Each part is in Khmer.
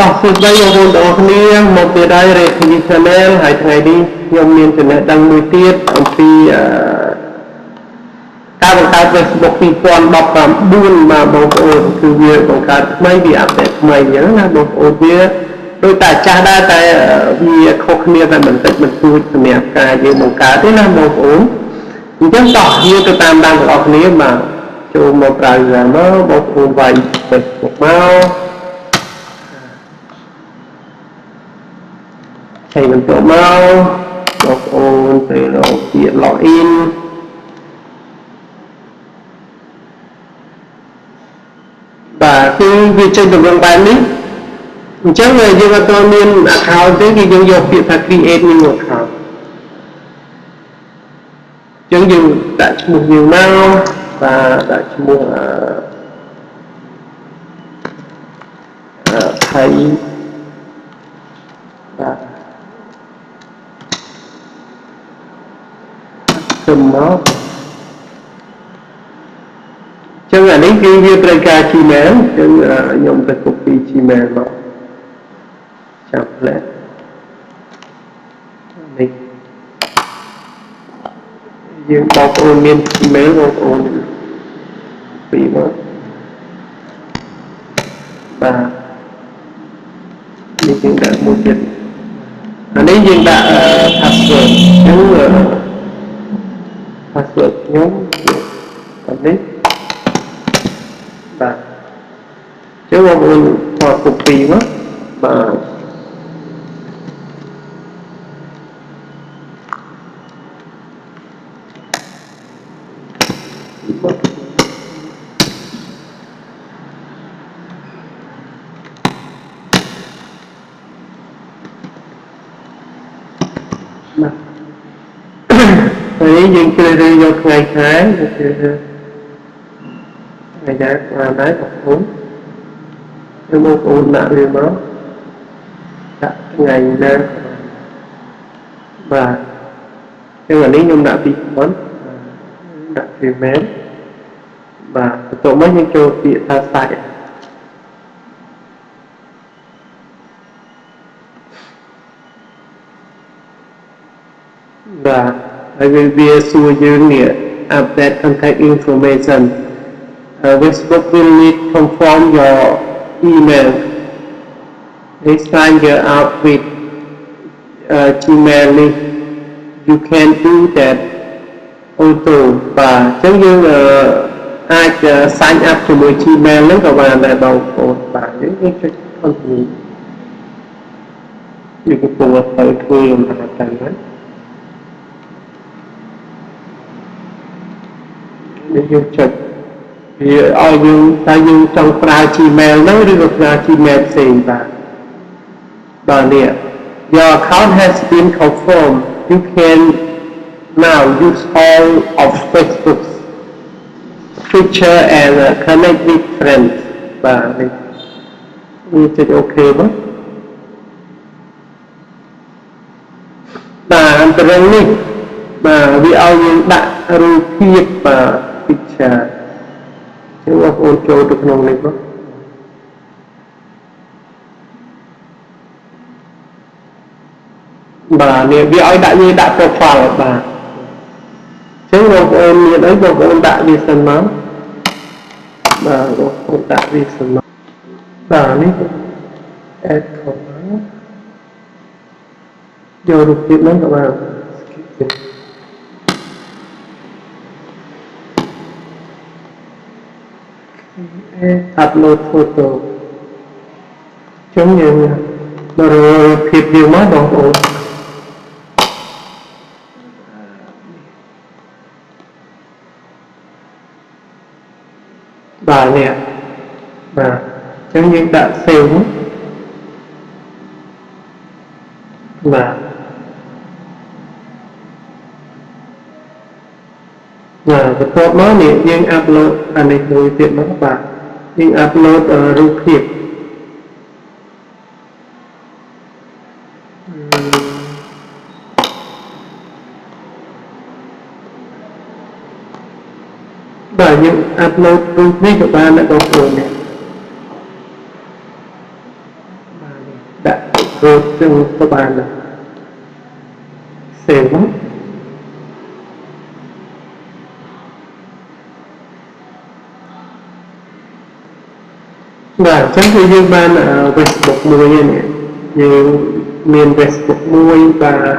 តោះសួស្តីបងប្អូនទាំងអស់គ្នាមកទៀតហើយ Reaction Channel ហើយថ្ងៃនេះខ្ញុំមានចំណេះដឹងមួយទៀតអំពីការបង្កើត Facebook 2019បាទបងប្អូនគឺវាបង្កើតថ្មីវាអាប់ដេតថ្មីអញ្ចឹងណាបងប្អូនវាដូចតែចាស់ដែរតែវាខុសគ្នាតែបន្តិចបន្តួចសម្រាប់ការយើងបង្កើតទេណាបងប្អូនអញ្ចឹងតោះយើងទៅតាមដានទាំងអស់គ្នាបាទចូលមក browser មកបងប្អូនវាយ Facebook មកហើយនឹងចូលមកបងប្អូនទៅរកពាក្យ login បាទគឺវាចេញតម្រង់បែបនេះអញ្ចឹងយើងអត់ទាន់មាន account ទេគឺយើងយកពាក្យថា create new account អញ្ចឹងយើងដាក់ឈ្មោះយើងមកបាទដាក់ឈ្មោះថៃបាទទៅមកចឹងអានេះគឺវាត្រូវការ Gmail ចឹងខ្ញុំទៅ copy Gmail មកចាប់ផ្លែនេះយើងបងប្អូនមាន Gmail បងប្អូនពីមកបាទនេះយើងដាក់មួយទៀតអានេះយើងដាក់ password ចឹង password ខ្ញុំអានេះបាទចឹងបងប្អូនថត copy មកបាទហើយយើងជ្រើសរើសយកថ្ងៃខែគឺថ្ងៃដែរបានដែរបងប្អូនហើយបងប្អូនដាក់វាមកដាក់ថ្ងៃណាបាទចឹងអានេះខ្ញុំដាក់ពីមុនដាក់ពីមែនបាទបន្ទាប់មកយើងចូលពាក្យថាសាច់បាទហើយវាសួរយើងនេះ update contact information Facebook will need to confirm your email next time you're out with Gmail link you can do that auto បាទអញ្ចឹងយើងអាច sign up ជាមួយ Gmail ហ្នឹងក៏បានដែរបងប្អូនបាទយើងចុច continue យើងកំពុងទៅធ្វើលំហាត់ទៅណាយើងចុចវាឲ្យយើងតែយើងចង់ប្រើ Gmail ហ្នឹងឬក៏ប្រើ Gmail ផ្សេងបាទដល់នេះ Your account has been confirmed you can now use all of Facebook's feature and connect with friends បាទនេះចុច OK មកបាទអន្តរងនេះបាទវាឲ្យយើងដាក់រូបភាពបាទ picture ចឹងបងប្អូនចូលទៅក្នុងនេះមកបាទនេះវាឲ្យដាក់យើងដាក់ profile បាទចឹងបងប្អូនមានអីបងប្អូនដាក់វាសិនមកបាទបងប្អូនដាក់វាសិនមកបាទនេះ add ផងយករូបភាពហ្នឹងក៏បាន upload photo ចឹងយើងដល់ភាពយើងមកបងប្អូនបាទនេះបាទចឹងយើងដាក់ save បាទបន្ទាប់មកនេះយើង upload អានេះមួយទៀតមកបាទយើង upload រូបភាពបាទយើង upload រូបនេះក៏បានដែរបងប្អូននេះបាទ Vô chung các bạn là save lắm. Và chẳng thì dương ban ở Facebook mùi này dương miền Facebook mùi và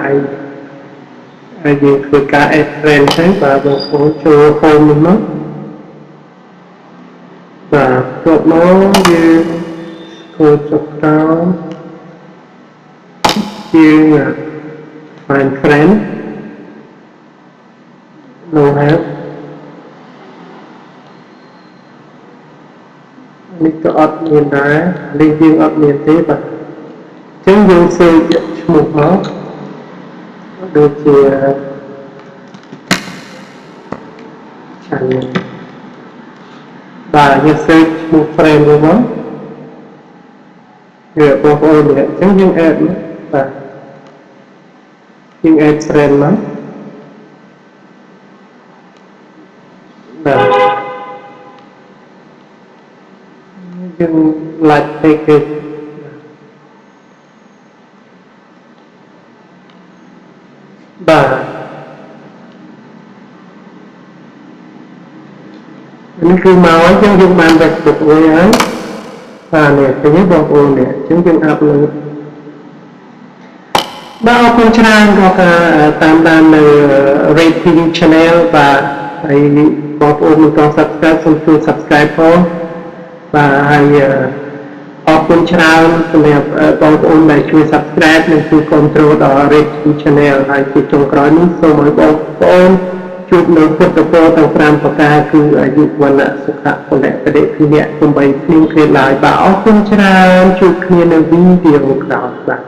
ai dương khởi cả friend thấy và một phố cho home mất và cột nó dương cô chọc đó dương find friend no haveនេះក៏អត់មានដែរលេខយើងអត់មានទេបាទអញ្ចឹងយើងសេឈ្មោះមកដូចជាchannel បាទយើងសេឈ្មោះ friend មកវាបងប្អូននេះអញ្ចឹងយើង add បាទយើង add friend មកបាទយើង like package បាទនេះគឺមកអញ្ចឹងយើងបាន Facebook មួយហើយបាទនេះឃើញបងប្អូននេះអញ្ចឹងយើង upload បាទអរគុណច្រើនដល់ការតាមដាននៅ rating channel បាទហើយបងប្អូនមិនទាន់ subscribe សូមជួយ subscribe ផងបាទហើយអរគុណច្រើនសម្រាប់បងប្អូនដែលជួយ subscribe និងជួយគាំទ្រដល់ rating channel ហើយជាចុងក្រោយនេះសូមឲ្យបងប្អូនជួបនៅពុទ្ធពរទាំង5ប្រការគឺអាយុវណ្ណៈសុខៈពលៈបដិភិនៈកុំបីភ្លៀងឃ្លាតឡើយបាទអរគុណច្រើនជួបគ្នានៅវីដេអូក្រោយបាទ